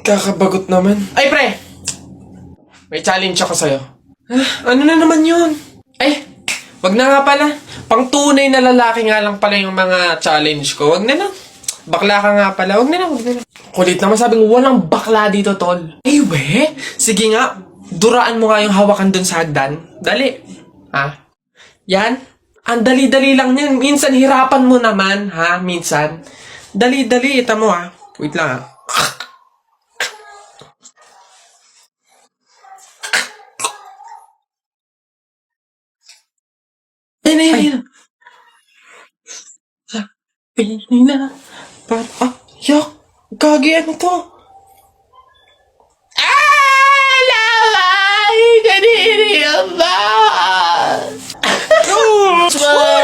Kakabagot naman. Ay, pre! May challenge ako sa'yo. Ano na naman yun? Ay, wag na nga pala. Pang tunay na lalaki nga lang pala yung mga challenge ko. Wag na lang. Bakla ka nga pala. Wag na lang, wag na lang. Kulit naman sabing walang bakla dito, tol. Ay, we? Sige nga. Duraan mo nga yung hawakan dun sa hagdan. Dali. Ha? Yan. Ang dali-dali lang yan. Minsan hirapan mo naman, ha? Minsan. Dali-dali. Ita mo, ha? Wait lang, ha? Ayun na, ayun na. Ayun na. Yak. Gagi, ano to?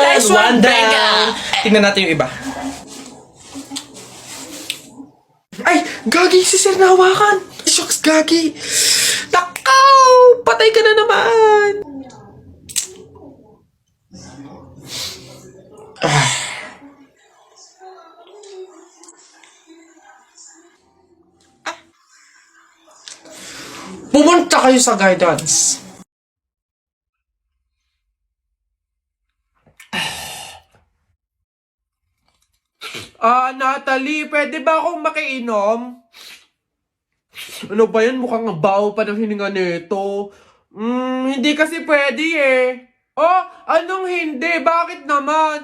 Nice one down. Tingnan natin yung iba. Ay, Gagi, si Sir nahawakan. Shucks, Gagi. Takaw! Patay ka na naman. Pumunta kayo sa guidance. Natalie, pwede ba akong makiinom? Ano ba yan? Mukhang baho pa ng hininga nito. Hindi kasi pwede eh. Oh, anong hindi? Bakit naman?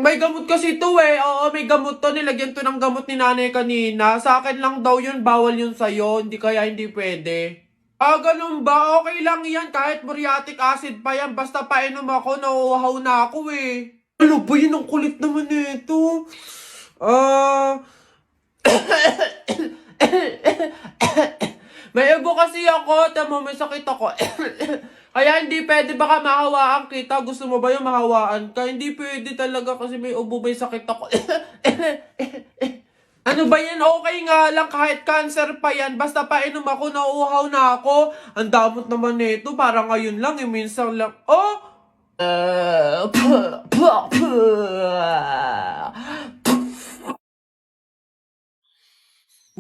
May gamot kasi to eh. Oo, may gamot to. Nilagyan to ng gamot ni nanay kanina. Sa akin lang daw yun. Bawal yun sa'yo. Hindi kaya hindi pwede. Ganun ba? Okay lang yan. Kahit muriatic acid pa yan. Basta painom ako, nauuhaw na ako eh. Ano ba yun? Ang kulit naman nito. May ubo kasi ako. Tama, may sakit ako. Kaya hindi pwede, baka mahawaan kita. Gusto mo ba yung mahawaan ka? Hindi pwede talaga kasi may ubo, may sakit ako. Ano ba yan? Okay nga lang kahit cancer pa yan. Basta painom ako, nauuhaw na ako. Ang damot naman nito. Parang ngayon lang, minsan lang. Oh!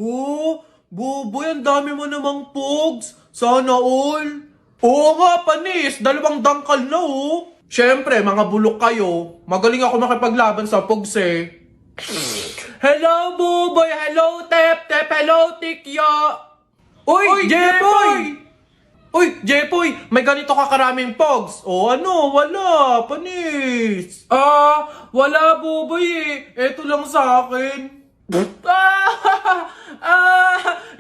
Oh, Boboy, ang dami mo namang pogs. Sana all. Oo nga, panis. 2 dangkal na oh. Siyempre, mga bulok kayo. Magaling ako makipaglaban sa pogs eh. Hello, Boboy. Hello, Tep. Tep, hello, Tikya. Uy, Jepoy! Uy, Jepoy, may ganito ka karaming pogs. O ano, wala, panis. Wala, Boboy eh. Eto lang sa akin.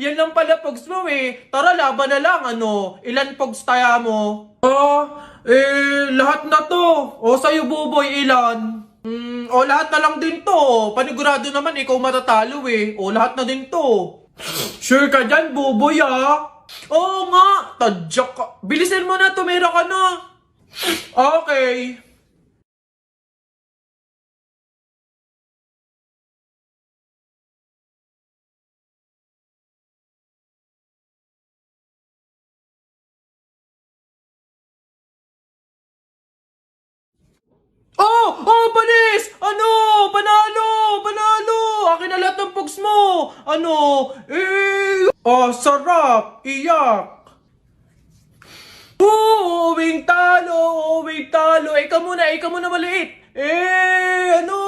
Yan lang pala pogs mo eh. Tara, laban na lang, ano. Ilan pogs tayo mo? Lahat na to. O, sa'yo, Boboy, ilan? Lahat na lang din to. Panigurado naman, ikaw matatalo eh. O, lahat na din to. Sure ka dyan, Boboy ah. Oo nga, tadyak ka. Bilisin mo na, tumira ka na. Okay. Panis! Ano? Panalo! Panalo! Akin na lahat ng pugs mo! Ano? Sarap! Iyak! Uwing talo! Uwing talo! Ikaw muna maliit! Ano?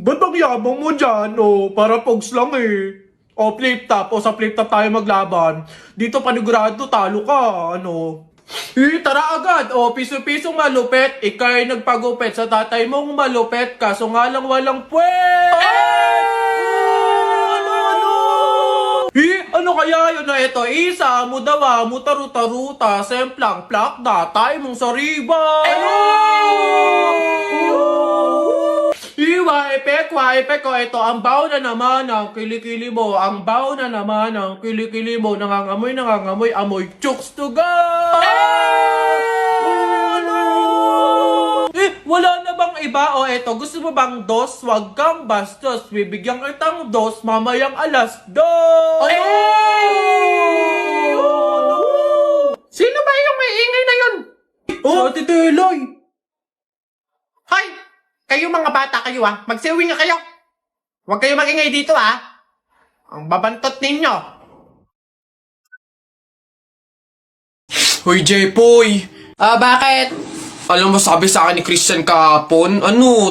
Ba't ang yabang mo dyan? Para pugs lang eh. Flip top. Sa flip top tayo maglaban. Dito panigurado, talo ka. Ano? Tara agad! Piso-pisong malupet, ikay nagpagupit sa tatay mong malupet, kaso nga lang walang puwet! Ano kaya yun na ito? Isa, mudawa, mutaruta-ruta, semplang, plakda, tayo mong sariba! Waipek ko, ito, ang baw na naman ng kilikili mo, ang baw na naman ng kilikili mo, nangangamoy, amoy, chooks to go! Wala na bang iba? Eto, gusto mo bang dos? Wag kang bastos, bibigyan kitang dos, mamayang alas dos! Sino ba yung may ingay na yun? Tito Eloy! Hoy! Kayo mga bata kayo magsiuwi nga kayo. Huwag kayo magingay dito Ang babantot ninyo. Hoy, Jepoy. Bakit? Alam mo, sabi sa akin ni Christian kahapon,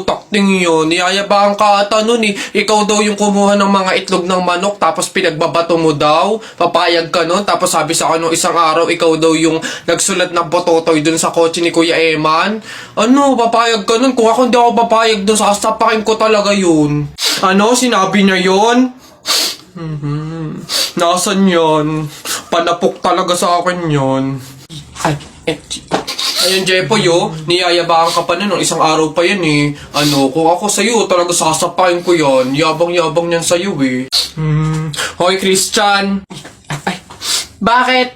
takting yun, niyayabang ka ata nun eh. Ikaw daw yung kumuha ng mga itlog ng manok, tapos pinagbabato mo daw. Papayag ka nun, tapos sabi sa akin nung isang araw, ikaw daw yung nagsulat ng pototoy dun sa kotse ni Kuya Eman. Papayag ka nun? Kung ako hindi ako papayag dun, sasapakin ko talaga yun. Sinabi niya yun? Nasaan yun? Panapok talaga sa akin yun. Ayun, Jepoy, niyayabang ka pa nun, isang araw pa yan eh. Kung ako sa'yo, talaga sasapain ko yan. Yabang-yabang niyan sa'yo eh. Hoy, Christian. Bakit?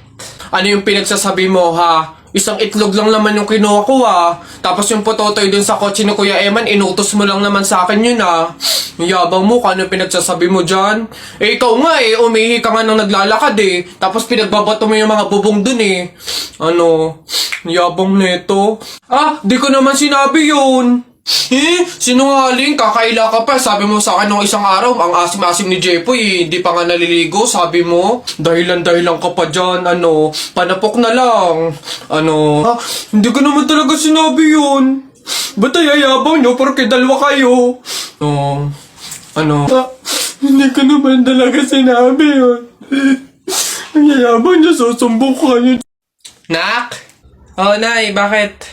Ano yung pinagsasabi mo, ha? Isang itlog lang naman yung kinuha ko, ha? Tapos yung pototoy dun sa kotse ni Kuya Eman, inutos mo lang naman sa akin yun, ha? Yabang mo, ano yung pinagsasabi mo dyan? Ikaw nga umihi ka nga nang naglalakad eh. Tapos pinagbabato mo yung mga bubong dun eh. Yabang neto. Di ko naman sinabi yun. Sinungaling, kakaila ka pa. Sabi mo sa akin nung isang araw, ang asim-asim ni Jepoy, hindi pa nga naliligo, sabi mo. Dahilan-dahilan ka pa dyan, panapok na lang. Hindi ko naman talaga sinabi yun. Ba't ayayabang nyo, porque dalawa kayo? Hindi ko naman talaga sinabi yun. Ang yayabang nyo, susumbong ko kayo. Nak? Nay, bakit?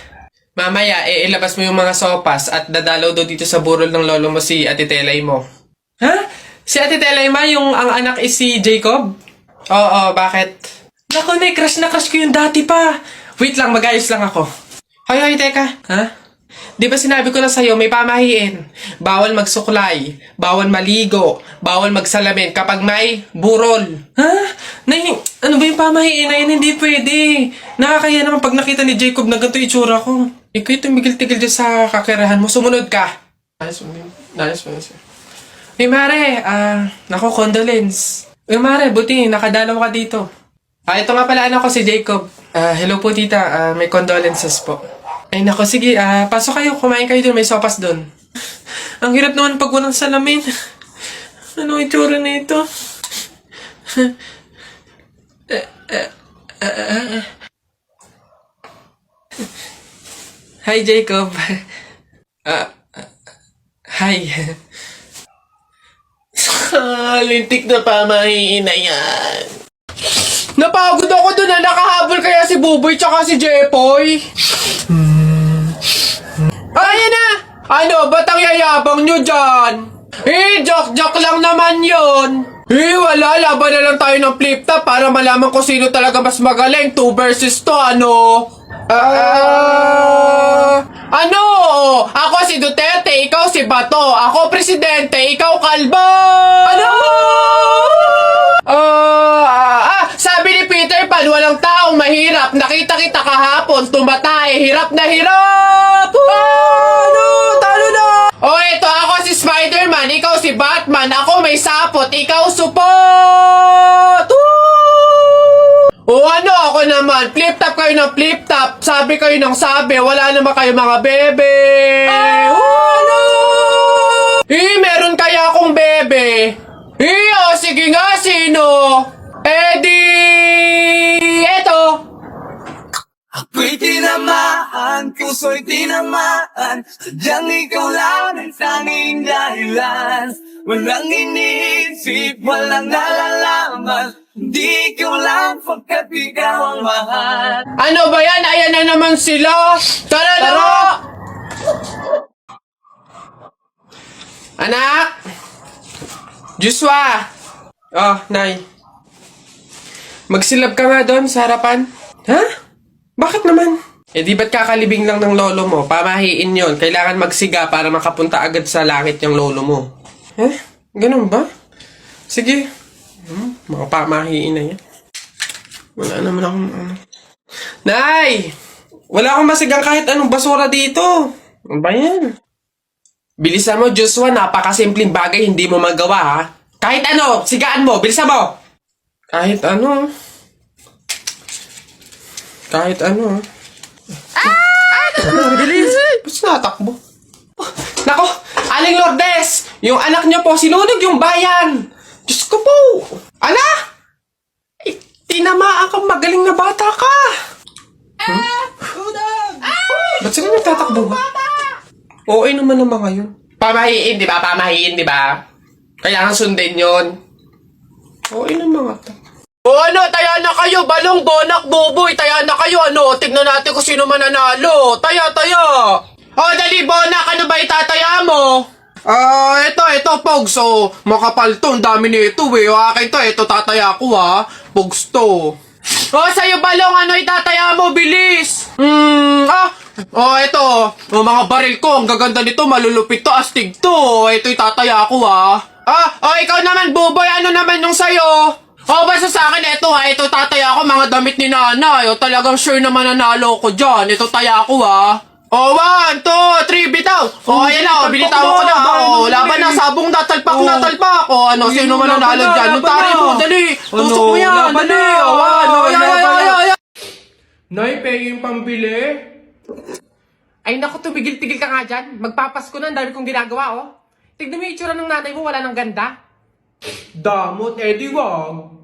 Mamaya, ilabas mo yung mga sopas at dadalaw daw dito sa burol ng lolo mo si Ate Telay mo. Ha? Si Ate Telay ma, yung ang anak is si Jacob? Oo, bakit? Naku, Nay, crush na crush ko yung dati pa. Wait lang, mag-ayos lang ako. Hoy, teka. Ha? Di ba sinabi ko na sa'yo, may pamahiin. Bawal magsuklay, bawal maligo, bawal magsalamin kapag may burol. Ha? Nay, ano ba yung pamahiin na yun? Hindi pwede. Nakakaya naman pag nakita ni Jacob na ganito itsura ko. Ikaw tumigil-tigil dyan sa kakirahan mo. Sumunod ka. Nice. Uy, Mare, naku, condolence. Uy, Mare, buti, nakadalaw ka dito. Ito nga pala anak ko si Jacob. Hello po, tita. May condolences po. Ay, naku, sige. Pasok kayo. Kumain kayo dun. May sopas dun. Ang hirap naman pag walang salamin. Ano itsura na ito? Hi, Jacob. Hi. Lintik na pamahiin na yan. Napagod ako dun na nakahabol kaya si Buboy tsaka si Jepoy. Ayan na! Ba't ang yayabang nyo dyan? Joke lang naman yun. Wala, laban na lang tayo ng flip-top para malaman kung sino talaga mas magaling. 2 versus 2, Ako si Duterte, ikaw si Bato. Ako presidente, ikaw kalbo. Sabi ni Peter Pan, walang taong mahirap. Nakita kita kahapon, tumatay, hirap na hirap. Talo na. Ito ako si Spider-Man, ikaw si Batman. Ako may sapot, ikaw supot. Ako naman, flip-top kayo ng flip-top. Sabi kayo ng sabi, wala naman kayo mga bebe. Meron kaya akong bebe. Sige nga, sino? Eto. Ako'y tinamaan, puso'y tinamaan. Sadyang ikaw lang ang tanging dahilan. Walang iniisip, walang nalalaman. Hindi ikaw lang pagkat ikaw ang mahal. Ano ba yan? Ayan na naman sila. Tara! Anak! Joshua! Nay. Magsilab ka nga doon sa harapan. Ha? Bakit naman? Di ba't kakalibing lang ng lolo mo? Pamahiin yon. Kailangan magsiga para makapunta agad sa langit yung lolo mo. Ganun ba? Sige. Mga pamahiin na yan. Wala naman akong Nay! Wala akong masigang kahit anong basura dito. Ano ba yan? Bilisan mo, Joshua. Napakasimpleng bagay hindi mo magawa, ha? Kahit ano, sigaan mo. Bilisan mo. Kahit ano. Bilis! Ba't natakbo? Nako! Aling Lourdes! Yung anak niyo po, sinunog yung bayan! Diyos ko po! kang magaling na bata ka. Ba't sila nagtatakbo ba? Oo, naman ang mga yun. Pamahiin, di ba? Pamahiin, di ba? Kailangan sundin yun. Oo, mga to. O ano, taya na kayo, balong, bonak, buboy, taya na kayo, ano, tignan natin kung sino mananalo. Taya. O, dali, bonak, ano ba itataya mo? Ito, Pogs, o, makapal to, ang dami nito, eh. O, akin to, ito, tataya ko, ha. Pogs to. O, sa'yo, balong, ano itataya mo, bilis? Ito, mga baril ko, ang gaganda nito, malulupit to, astig to. Ito, itataya ko, ha. Ikaw naman, buboy, ano naman yung sa'yo? Basta sa akin, ito tataya ko, mga damit ni nanay. Talagang sure na mananalo ko dyan. Ito taya ko, ha. 1, 2, 3, bitaw. Ayan na, binitawan ko na. Laban na, sabong natalpak. Ano, sino mananalo dyan? Nung tari mo, dali. Tusok mo yan, dali. Nay, pegi yung pambili. Ay, naku, tumigil-tigil ka nga dyan. Magpapasko na, ang dami kong ginagawa, oh. Tignan mo yung itsura ng nanay mo, wala nang ganda. Damot, di wag.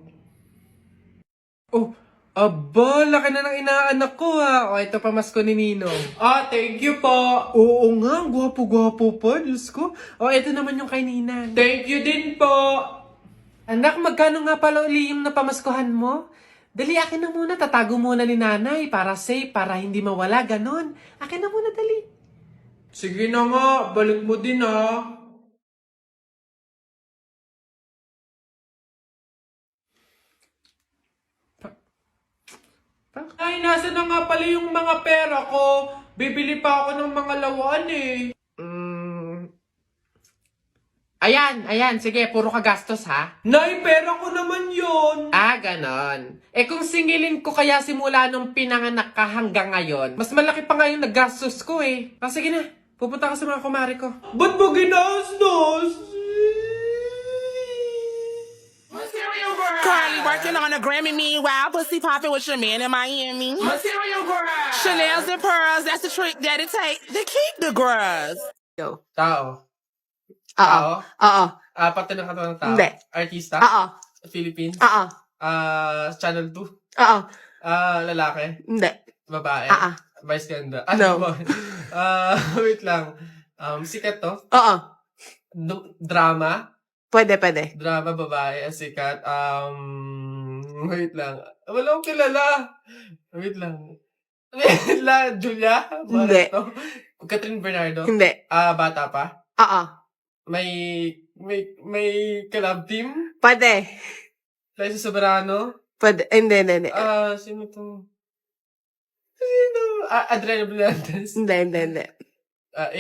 Aba, laki na ng inaanak ko, ha. Ito pamasko ni Ninong. Thank you po. Oo nga, gwapo-gwapo pa, Diyos ko. Ito naman yung kay Ninang. Thank you din po. Anak, magkano nga pala uli yung napamaskuhan mo? Dali, akin na muna. Tatago muna ni nanay para safe, para hindi mawala, ganon. Akin na muna, dali. Sige na nga, balik mo din, ha. Ay, nasa na nga pala yung mga pera ko. Bibili pa ako ng mga lawan, eh. Ayan, sige, puro ka gastos, ha? Nay, pera ko naman yon. Ganon. Kung singilin ko kaya simula nung pinanganak ka hanggang ngayon, mas malaki pa nga yung naggastos ko, eh. Sige na, pupunta ka sa mga kumari ko. Ba't mo ginastos? Carly working on a Grammy, meanwhile pussy popping with your man in Miami. Material girl. Chanel's and pearls, that's the trick that it takes to keep the girls. Tao. Oo. Parte ng katawan ng tao? Hindi. Artista? Oo. Philippines? Oo. Channel 2? Oo. Lalaki? Hindi. Babae? Vice ganda? No. Wait lang. Sikat to? Oo. Drama? Pwede. Drama, babae, sikat. Wait lang. Wala akong kilala. Wait lang. Julia? Hindi. Catherine Bernardo? Hindi. Bata pa? Oo. May collab team? Pwede. Liza Soberano? Pwede. Hindi. Sino to? Sino? Adriana Blandes? Hindi. A.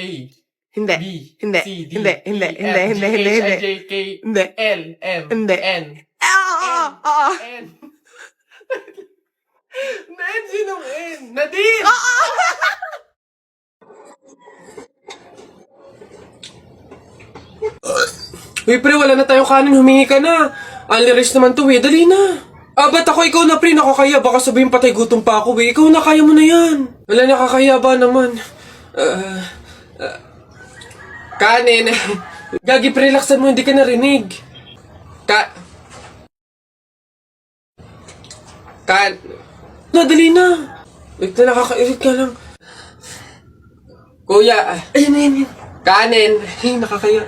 Hindi. B. Hindi. C. D. Hindi. E. F. G. H. I. J. K. Hindi. L. M. Hindi. N. Oo. N. N. Sinong N? Nadine! Uy, pre, wala na tayong kanin. Humingi ka na. Only rice naman to, eh. Dali na. Ba't ako? Ikaw na, pre. Nakakaya. Baka sabihin patay gutom pa ako, eh. Ikaw na, kaya mo na yan. Wala, nakakaya ba naman? Kanin. Gagi, pre, relaxan mo. Hindi ka narinig. Dali na. Wait na, nakakairit ka lang. Kuya. Ayan. Kanin. Nakakaya.